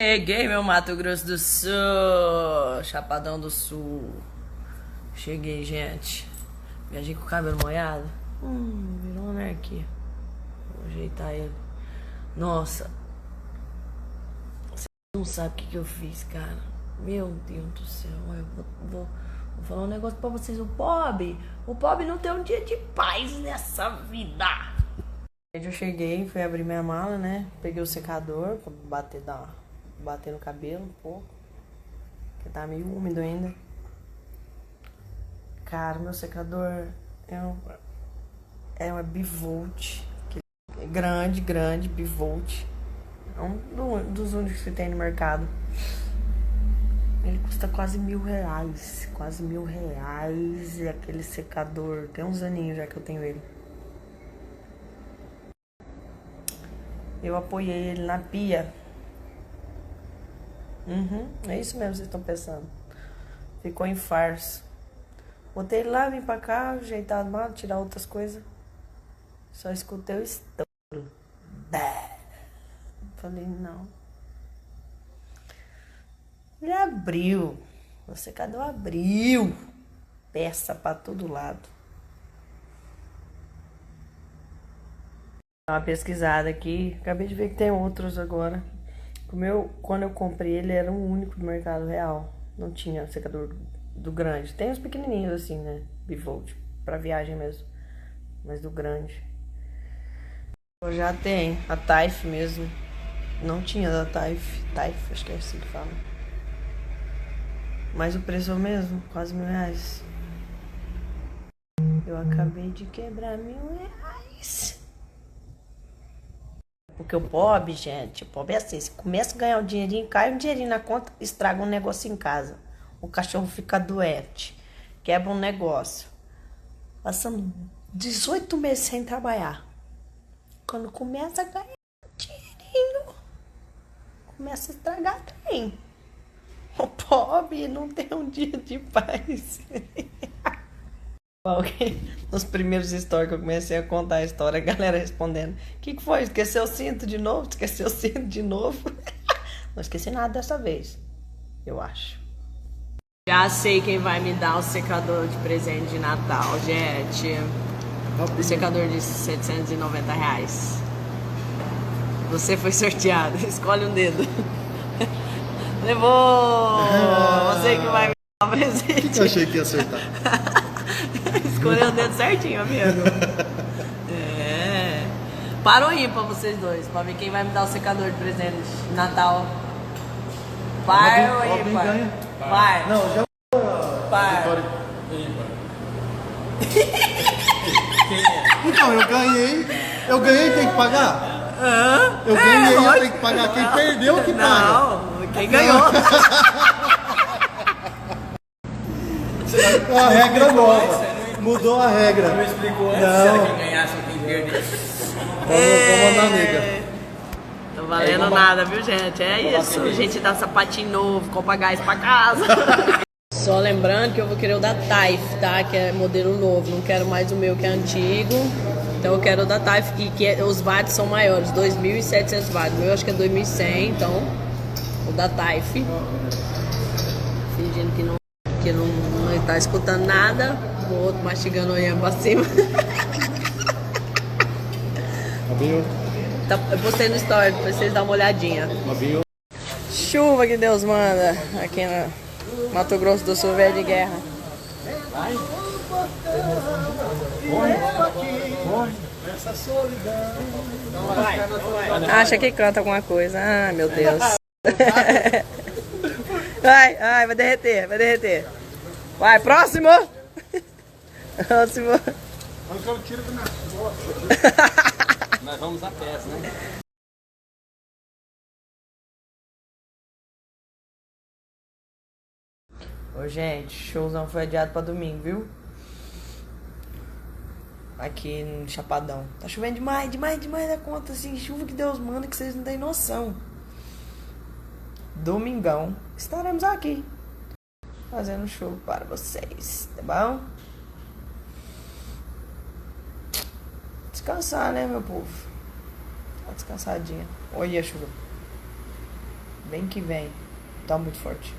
Cheguei, meu Mato Grosso do Sul, Chapadão do Sul. Cheguei, gente. Viajei com o cabelo molhado. Virou uma anarquia. Vou ajeitar ele. Nossa, não sabe o que eu fiz, cara. Meu Deus do céu. Vou falar um negócio pra vocês. O pobre não tem um dia de paz nessa vida. Eu cheguei, fui abrir minha mala, né? Peguei o secador pra bater no cabelo um pouco, que tá meio úmido ainda. Cara, meu secador é uma Bivolt, é grande Bivolt. É um dos únicos que tem no mercado. Ele custa quase R$ 1.000, quase R$ 1.000. E aquele secador, tem uns aninhos já que eu tenho ele. Eu apoiei ele na pia. É isso mesmo que vocês estão pensando. Ficou em farsa. Botei ele lá, vim pra cá, ajeitar mal, tirar outras coisas. Só escutei o estouro. Bé. Falei, não. Ele abriu. O secador abriu. Peça pra todo lado. Dá uma pesquisada aqui. Acabei de ver que tem outros agora. Quando eu comprei ele, era o único do mercado real. Não tinha secador do grande. Tem os pequenininhos assim, né? Bivolt, pra viagem mesmo. Mas do grande. Eu já tem. A Taif mesmo. Não tinha da Taif. Taif, acho que é assim que fala. Mas o preço é o mesmo. Quase R$ 1.000. Eu acabei de quebrar R$ 1.000. Porque o pobre, gente, o pobre é assim, se começa a ganhar um dinheirinho, cai um dinheirinho na conta, estraga um negócio em casa. O cachorro fica doente, quebra um negócio. Passando 18 meses sem trabalhar. Quando começa a ganhar dinheirinho, começa a estragar também. O pobre não tem um dia de paz. Nos primeiros stories que eu comecei a contar a história, a galera respondendo: O que foi? Esqueceu o cinto de novo? Esqueceu o cinto de novo? Não esqueci nada dessa vez, eu acho. Já sei quem vai me dar o secador de presente de Natal, gente. O secador de R$ 790. Você foi sorteado. Escolhe um dedo. Levou! Você que vai me dar o presente. O que eu achei que ia acertar? Escolheu o dedo certinho, amigo. Para o ímpar vocês dois, pra ver quem vai me dar o secador de presente de Natal. Par ou ímpar? Par. Não, já. Par. Então, eu ganhei, tem que pagar? Eu ganhei, eu tenho que pagar. Quem perdeu que paga. Não, quem ganhou. A regra nova. Mudou a regra. Não explicou antes Não. se era quem ganhasse ou quem perdesse. Vamos mandar nega. Não valendo nada, viu, gente? É isso. A gente dá sapatinho novo, compra gás pra casa. Só lembrando que eu vou querer o da Taif, tá? Que é modelo novo. Não quero mais o meu que é antigo. Então eu quero o da Taif e que os watts são maiores, 2.700 watts. O meu acho que é 2.100, então o da Taif. Fingindo que não tá escutando nada. O outro mastigando olhando pra cima. Fabinho, Eu postei no story pra vocês darem uma olhadinha. Fabinho. Chuva que Deus manda aqui no Mato Grosso do Sul, velho de guerra. Acha que canta alguma coisa. Ah, meu Deus. Vai derreter. Vai, próximo! Próximo. Arrancando tiro do minhas costas. Nós vamos a pé, né? Ô, gente, showzão foi adiado pra domingo, viu? Aqui no Chapadão. Tá chovendo demais da conta, assim. Chuva que Deus manda que vocês não têm noção. Domingão, estaremos aqui fazendo show para vocês, tá bom? Descansar, né, meu povo? Tá descansadinha. Olha a chuva. Vem que vem. Tá muito forte.